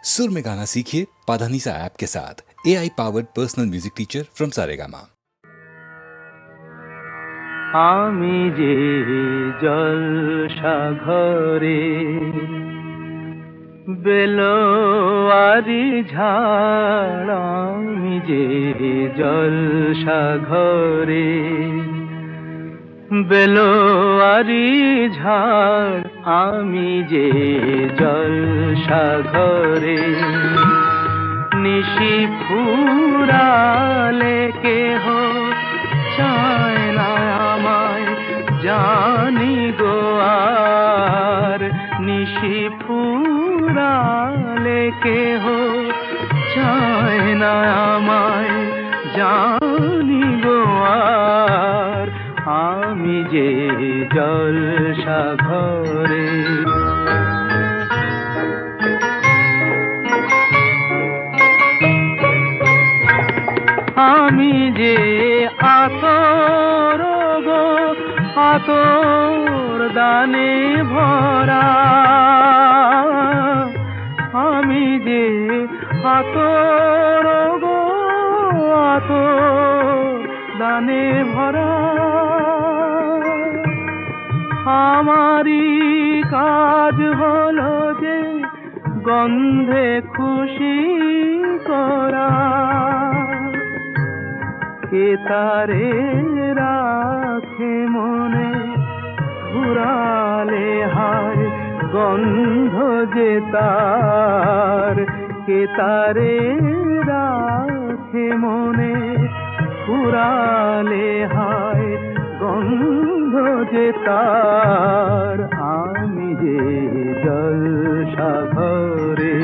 सुर में गाना सीखिए पाधानीसा ऐप के साथ। AI powered personal music teacher from Saregama. আমি যে জলসাঘরে বেলোয়ারি ঝাড়, আমি যে জলসাঘরে বেলোয়ারি ঝাড়, আমি যে জলসাঘরে নিশি ফুরালে কেহ চায় না আমায়, জানি গো আর নিশি ফুরালে কেহ চায় না আমায়, জানি গো আর আমি যে জলসাঘরে। আমি যে আতর গো আতর দানে ভরা, আমি যে আতর গো আতর দানে ভরা, আমারই কাজ হলো যে গন্ধে খুশি করা, কে তারে রাখে মনে ঘুরালে হায়, গন্ধ যে তার কে তারে রাখে মনে ঘুরালে হায়, গন্ধ যে তার আমি যে জলসাঘরে।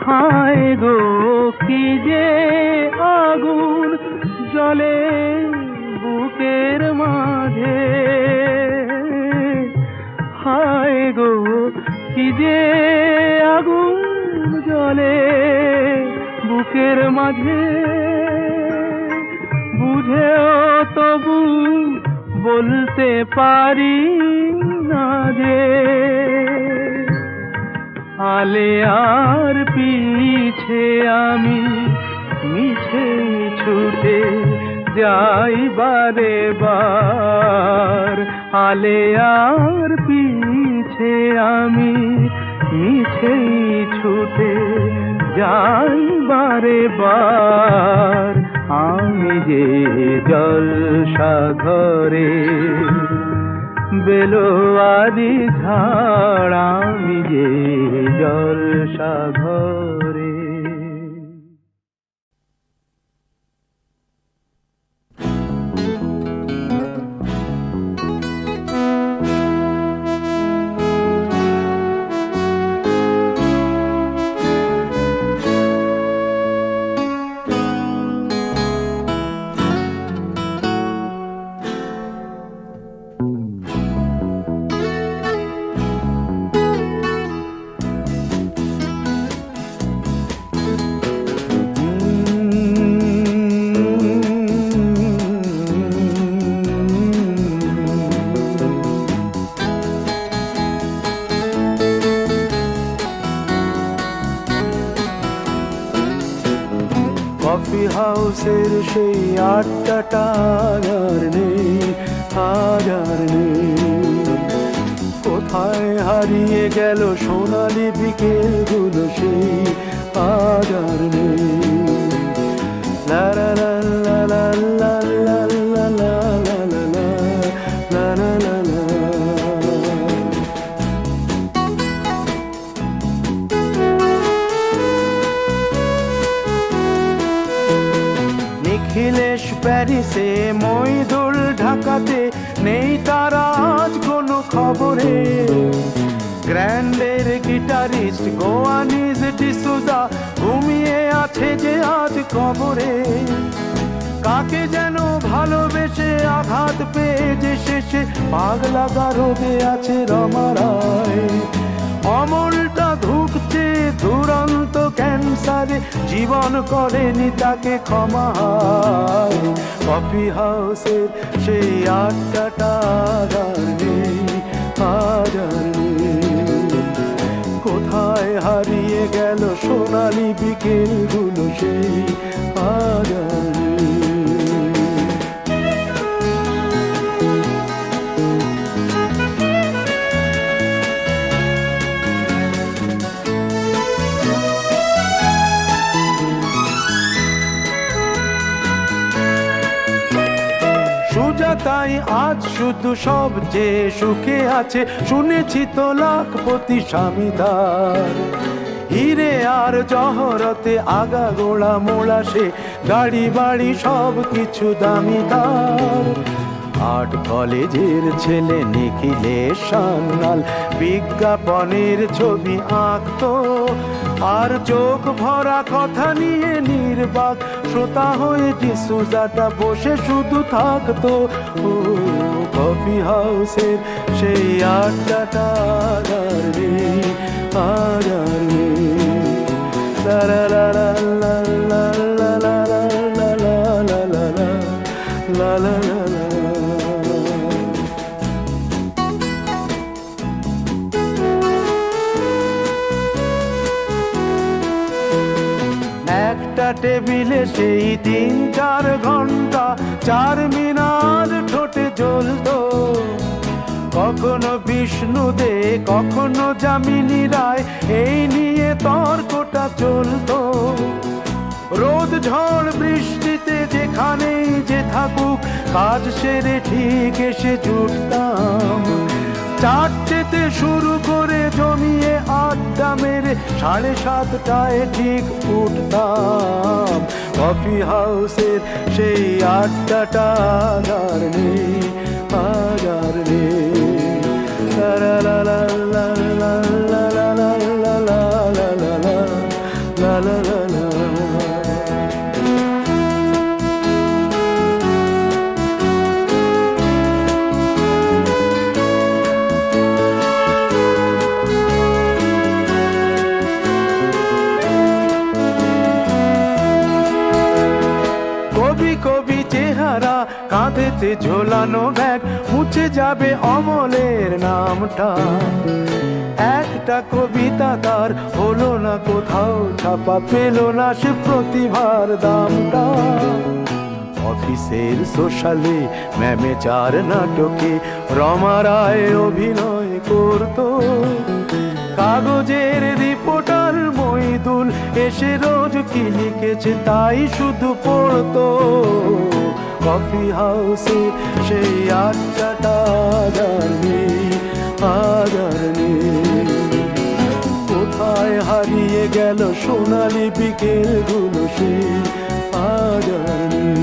হায় গো কি যে আগুন জ্বলে বুকের মাঝে, হায় গো কি যে আগুন জ্বলে বুকের মাঝে, বুঝেও তবু বলতে পারি না যে আলে আর পিছে আমি মিছে ছুটে যাই বারে বার, আলে আর পিছে আমি মিছে ছুটে যাই বারে বার, আমি যে জলসাঘরে বেলোয়ারি ঝাড়, আমি যে জলসাঘরে। কফি হাউসের সেই আড্ডাটা আর নেই, আজ আর নেই, কোথায় হারিয়ে গেল সোনালি বিকেলগুলো সেই আজ আর নেই। লা লা লা লা লা লা লা লা লা লা লা লা লা লা। নিখিলেশ প্যারিসে, মইদুল ঢাকাতে, নেই তারা আজ কোনো খবরে। গ্র্যান্ডের গিটারিস্ট গোয়ানিজ ডিসুজা ঘুমিয়ে আছে যে আজ কবরে। কাকে যেন ভালোবেসে আঘাত পেয়ে যে শেষে পাগলা গারদে আছে রমা রায়। অমলটা ধুকছে দুরন্ত ক্যান্সারে জীবন করেনি তাকে ক্ষমা। কফি হাউসের সেই আড্ডাটা আর নেই, আজ আর নেই। কোথায় হারিয়ে গেল সোনালি বিকেলগুলো সেই আজ আর নেই। সুজাতাই আজ শুধু সবচেয়ে সুখে আছে, শুনেছি তো লাখপতি স্বামীদার। হিরে আর জহরতে আগা গোড়া মোড়া সে, গাড়ি বাড়ি সব কিছু দামি তার। আর্ট কলেজের ছেলে নিখিলেশ সান্যাল বিজ্ঞাপনের ছবি আঁকতো, আর চোখ ভরা কথা নিয়ে নির্বাক শ্রোতা হয়ে ডিসুজাটা বসে শুধু থাকতো। ও কফি হাউসের সেই আড্ডাটা আর নেই, আর নেই। লা লা লা লা লা লা লা লা লা লা লা লা লা লা। একটা টেবিলে সেই 3-4 ঘন্টা চার মিনার ঠোঁটে জ্বলতো, কখনো বিষ্ণু দে কখনো যামিনী রায়, এই নিয়ে তর্কটা চলতো। রোদ ঝড় বৃষ্টিতে যেখানেই যে থাকুক, কাজ সেরে ঠিক এসে জুটতাম। 4টেতে শুরু করে জমিয়ে আড্ডা মেরে 7:30টায় ঠিক উঠতাম। কফি হাউসের সেই আড্ডাটা আর নেই, আজ আর নেই। লা লা লা লা লা লা লা লা লা লা লা লা লা লা লা লা। কবি কবি চেহারা, কাঁধেতে ঝোলানো ব্যাগ, মুছে যাবে অমলের নামটা। একটা কবিতা তার হলো না কোথাও ছাপা, পেল না সে প্রতিভার দামটা। অফিসের সোশ্যালে ম্যামে 4 নাটকে রমা রায় অভিনয় করতো। কাগজের রিপোর্টার মইদুল এসে রোজ কি লিখেছে তাই শুধু পড়তো। কফি হাউসে সেই আড্ডাটা আর নেই, আজ আর নেই। কোথায় হারিয়ে গেল সোনালি বিকেলগুলো সেই আজ আর নেই।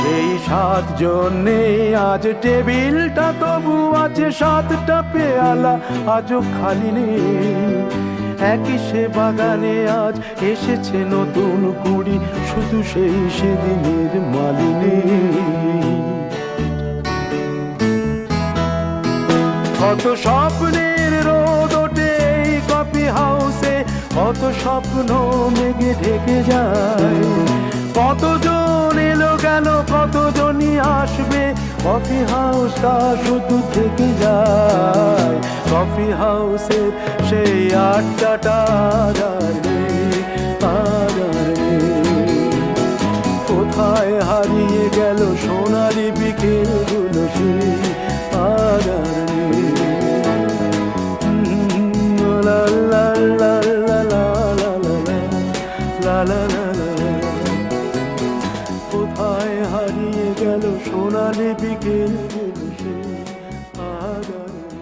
সেই 7 জনে আজ টেবিলটা তবু আছে, 7টা পেয়ালা আজও খালি নেই। একই সে বাগানে আজ এসেছে নতুন কুড়ি, শুধু সেই সেদিনের মালিনী। কত স্বপ্নের রোদ ওঠে এই কফি হাউসে, কত স্বপ্ন মেঘে ঢেকে যায়। কতজন এলো গেল, কতজনই আসবে, কফি হাউসটা শুধু থেকে যায়। কফি হাউসের সেই আড্ডাটা আর নেই, আর নেই। কোথায় হারিয়ে গেল সোনালি বিকেলগুলো সেই আর নেই। লা লা লা লা লা লা লা লা লা। কোথায় হারিয়ে গেল সোনালি বিকেলগুলো সেই আর নেই।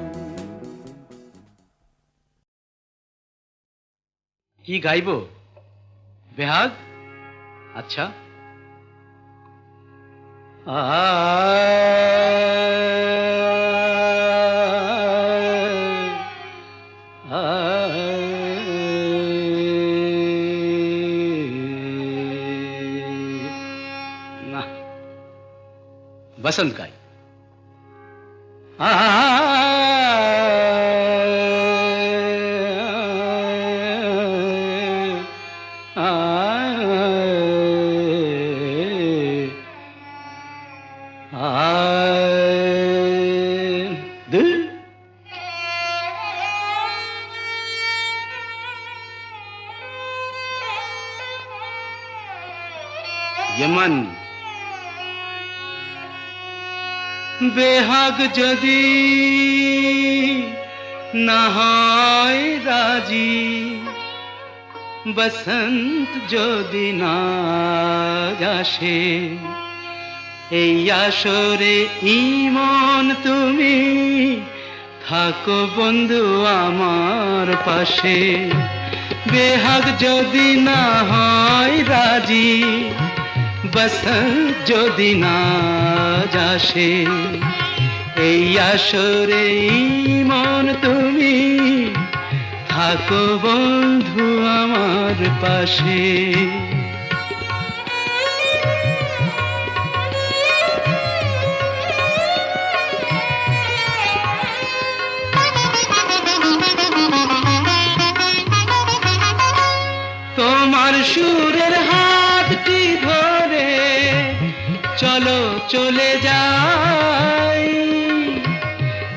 কি গাইব বেহাগ? আচ্ছা, कसम खाई यमन बेहाग जदि ना হয় রাজি বসন্ত যদি না আসে এই আসরে ইমন তুমি থাকো বন্ধু আমার পাশে বেহাগ যদি না হয় রাজি বসন্ত যদি না আসে এই আসরে মন তুমি থাকো বন্ধু আমার পাশে তোমার সুরের হাতটি ধরে চলো চলে যাই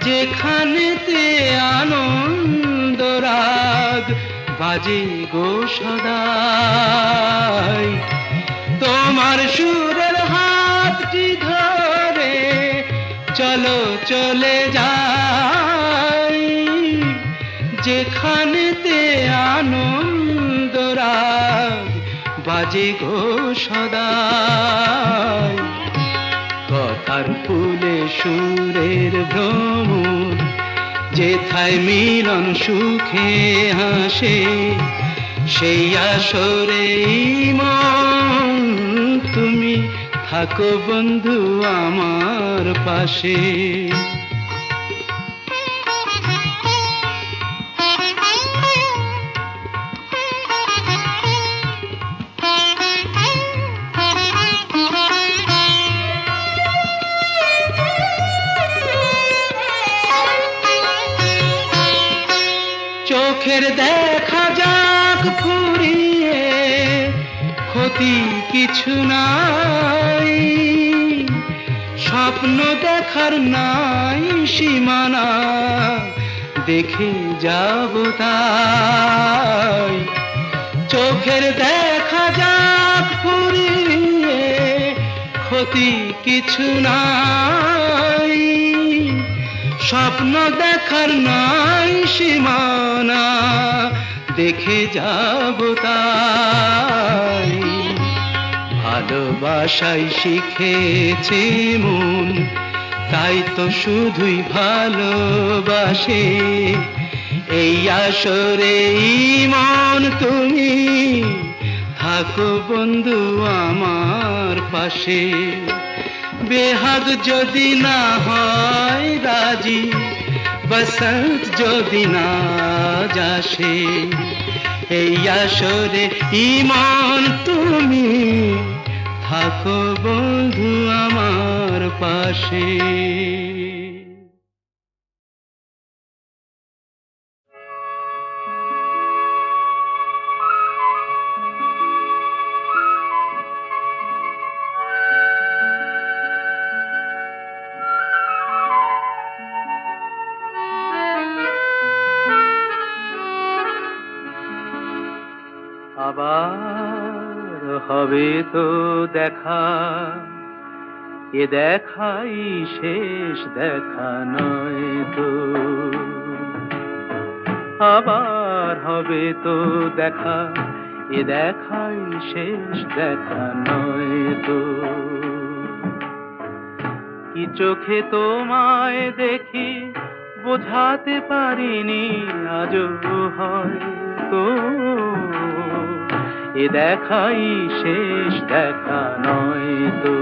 যেখানেতে আনন্দ রাগ বাজে গো সদাই তোমার সুরের হাতটি ধরে চলো চলে যাই যেখানেতে আনন্দ রাগ বাজে গো সদাই কথার ফুলে সুরের ভ্রমর যেথায় মিলন সুখে হাসে সেই আসরে মন তুমি থাকো বন্ধু আমার পাশে চোখের দেখা যাক ফুরিয়ে ক্ষতি কিছু নাই স্বপ্ন দেখার নাই সীমানা দেখে যাব তাই চোখের দেখা যাক ফুরিয়ে ক্ষতি কিছু নাই স্বপ্ন দেখার নাই সীমানা দেখে যাব তাই ভালোবাসাই শিখেছে মন তাই তো শুধুই ভালোবাসে এই আসরে মন তুমি থাকো বন্ধু আমার পাশে বেহাগ যদি না হয় রাজি বসন্ত যদি না আসে এই আসরে ইমন তুমি থাকো বন্ধু আমার পাশে আবার হবে তো দেখা এ দেখাই শেষ দেখা নয় তো আবার হবে তো দেখা এ দেখাই শেষ দেখা নয় তো কি চোখে তোমায় দেখি বোঝাতে পারিনি আজও হয়তো এ দেখাই শেষ দেখা নয় তো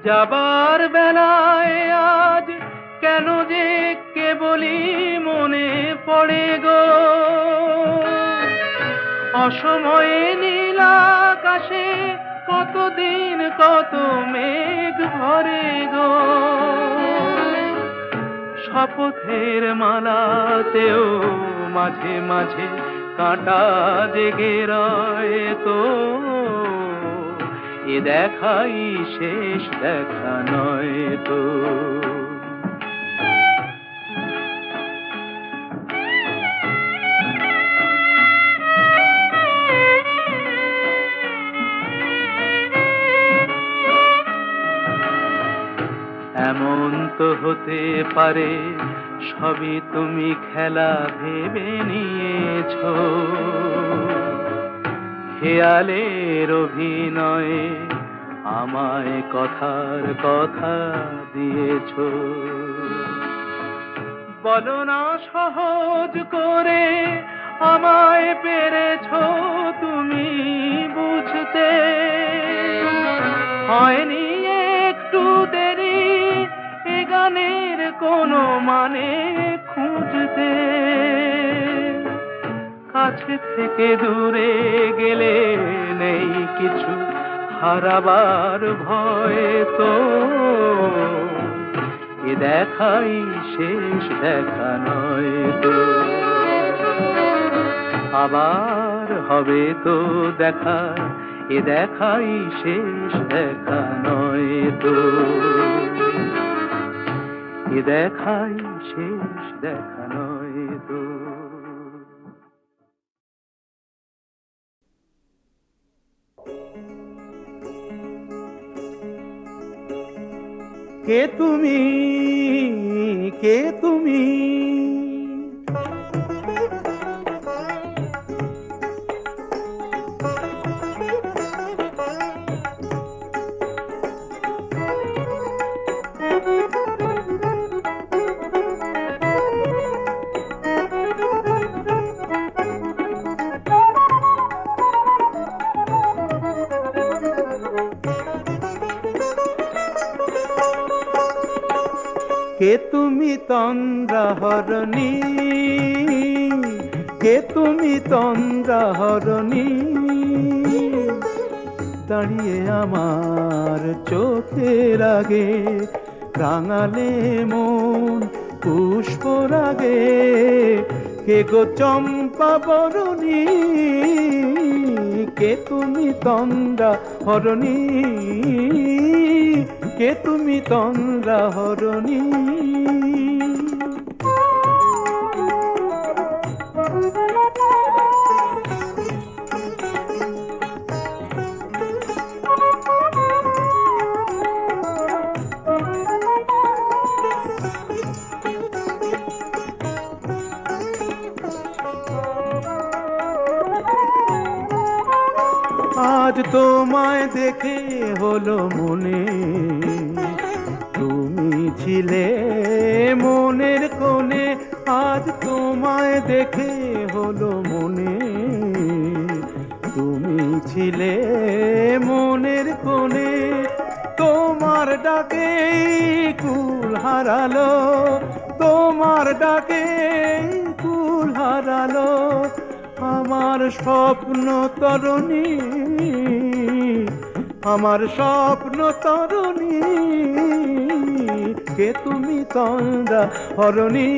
যাবার বেলায় আজ কেন যে কেবলই মনে পড়ে গো, অসময়ে নীল আকাশে কতদিন কত মেঘ ভরে গো, শপথের মালাতেও মাঝে মাঝে কাঁটা জেগে রয় তো, এ দেখাই শেষ দেখা নয় তো। এমন তো হতে পারে সবই তুমি খেলা ভেবে নিয়েছো, খেয়ালের অভিনয়ে আমায় কথার কথা দিয়েছো। বলো না সহজ করে আমায় পেরেছো তুমি বুঝতে, হয়নি একটু দেরি এ গানের কোনো মানে খুঁজতে, কাছে থেকে দূরে গেলে নেই কিছু হারাবার ভয় তো, এ দেখাই শেষ দেখা নয় তো। আবার হবে তো দেখা, এ দেখাই শেষ দেখা নয় তো, এ দেখাই শেষ দেখা নয় তো। কে তুমি, কে তুমি, কে তুমি তন্দ্রাহরণী, কে তুমি তন্দ্রাহরণী, দাঁড়িয়ে আমার চোখের আগে রাঙালে মন পুষ্পর আগে, কে গো চম্পা বরণী, কে তুমি তন্দ্রাহরণী, কে তুমি তন্দ্রাহরণী। আজ তোমায় দেখে হলো মনে, তুমি ছিলে মনের কোণে, আজ তোমায় দেখে হলো মনে, তুমি ছিলে মনের কোণে, তোমার ডাকে কুল হারালো, তোমার ডাকে কুল হারালো আমার স্বপ্ন তরুণী, আমার স্বপ্ন তরুণী, কে তুমি তন্দ্রাহরণী,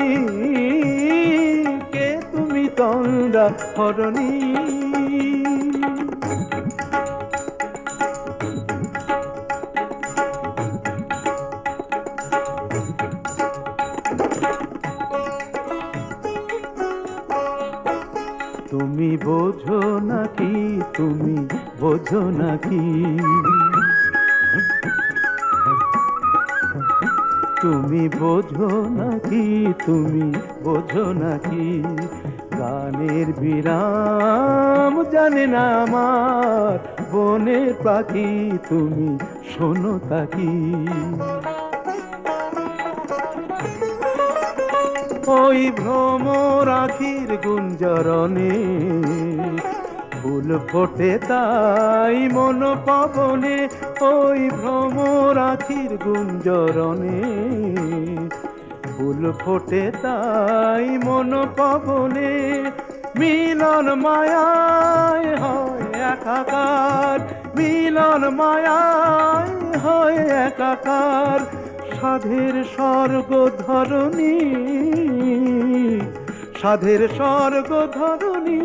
কে তুমি তন্দ্রাহরণী। তুমি বোঝো নাকি, তুমি বোঝো নাকি, তুমি বোঝো নাকি, তুমি বোঝো নাকি, গানের বিরাম জানে না আমার বনের পাখি, তুমি শোনো তাকি। ওই ভ্রমর আখির গুঞ্জরণে ফুল ফোটে তাই মন পবনে, ওই ভ্রমর আখির গুঞ্জরণে ফুল ফোটে তাই মন পবনে মিলন মায়ায় হয় একাকার মিলন মায়ায় হয় একাকার সাধের স্বর্গ ধরণী সাধের স্বর্গ ধরণী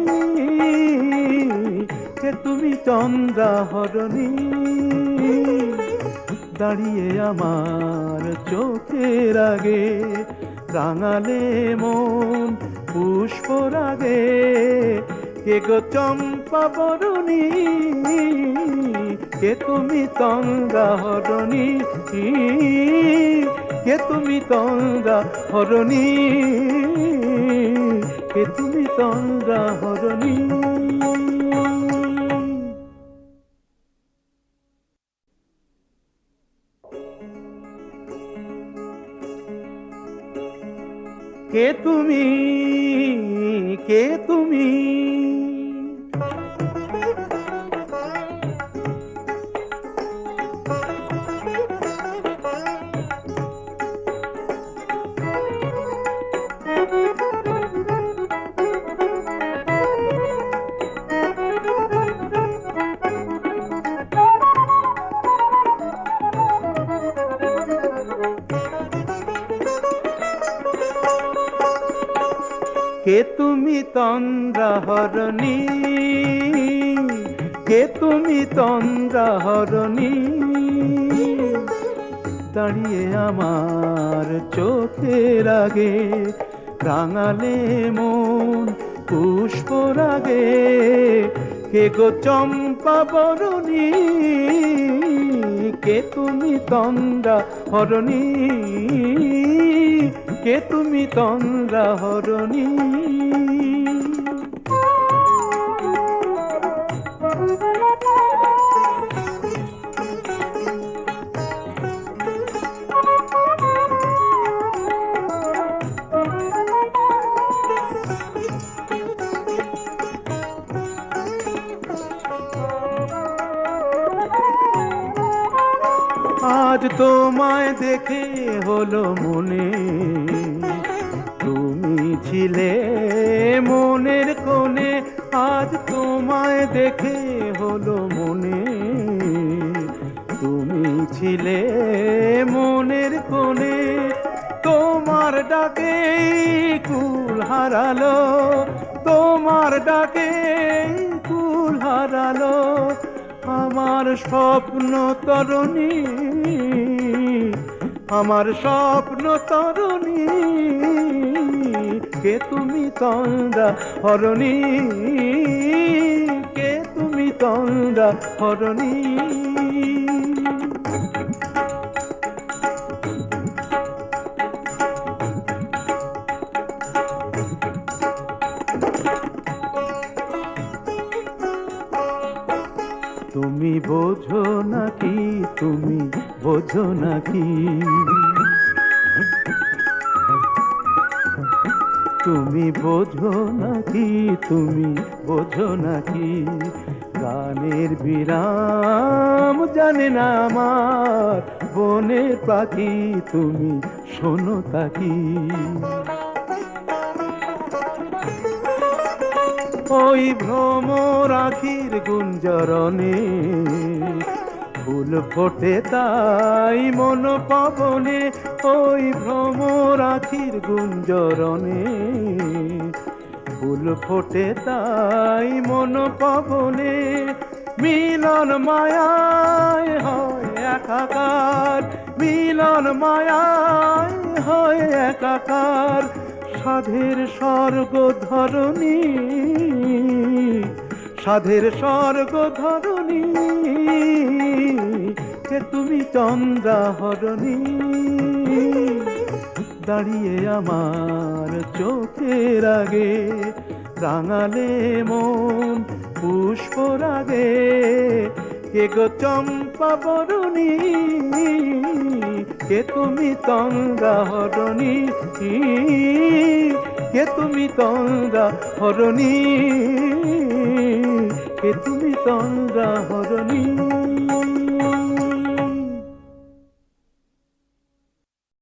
কে তুমি চন্দ্রাহরণী দাঁড়িয়ে আমার চোখের আগে রাঙালে মন পুষ্প রাগে কে গো চম্পা বরণী কে তুমি তন্দ্রাহরণী কে তুমি তন্দ্রাহরণী কে তুমি তন্দ্রাহরণী কে তুমি কে তুমি কে তুমি তন্দ্রাহরণী কে তুমি তন্দ্রাহরণী দাঁড়িয়ে আমার চোখের আগে রাঙালে মন পুষ্প রাগে কে গো চম্পা বরণী কে তুমি তন্দ্রাহরণী কে তুমি তন্দ্রাহরণী আজ তোমায় দেখে হলো মনে তুমি ছিলে মনের কোণে আজ তোমায় দেখে হলো মনে তুমি ছিলে মনের কোণে তোমার ডাকে কুল হারালো তোমার ডাকে কুল হারালো আমার স্বপ্ন তরণী আমার স্বপ্ন তরণী কে তুমি তন্দ্রাহরণী কে তুমি তন্দ্রাহরণী তুমি বোঝো নাকি তুমি বোঝো নাকি তুমি বোঝো নাকি তুমি বোঝো নাকি গানের বিরাম জানে না আমার বনের পাখি তুমি শোনো তাকি ওই ভ্রমর আখির গুঞ্জরণে ফুল ফোটে তাই মন পবনে ওই ভ্রমর আখির গুঞ্জরণে ফুল ফোটে তাই মন পবনে মিলন মায়ায় হয় একাকার মিলন মায়ায় হয় একাকার সাধের স্বর্গ ধরণী সাধের স্বর্গ ধরণী কে তুমি চন্দ্রাহরণী দাঁড়িয়ে আমার চোখের আগে রাঙালে মন পুষ্প রাগে কে গো চম্পা বরণী কে তুমি তন্দ্রাহরণী কে তুমি তন্দ্রাহরণী কে তুমি তন্দ্রাহরণী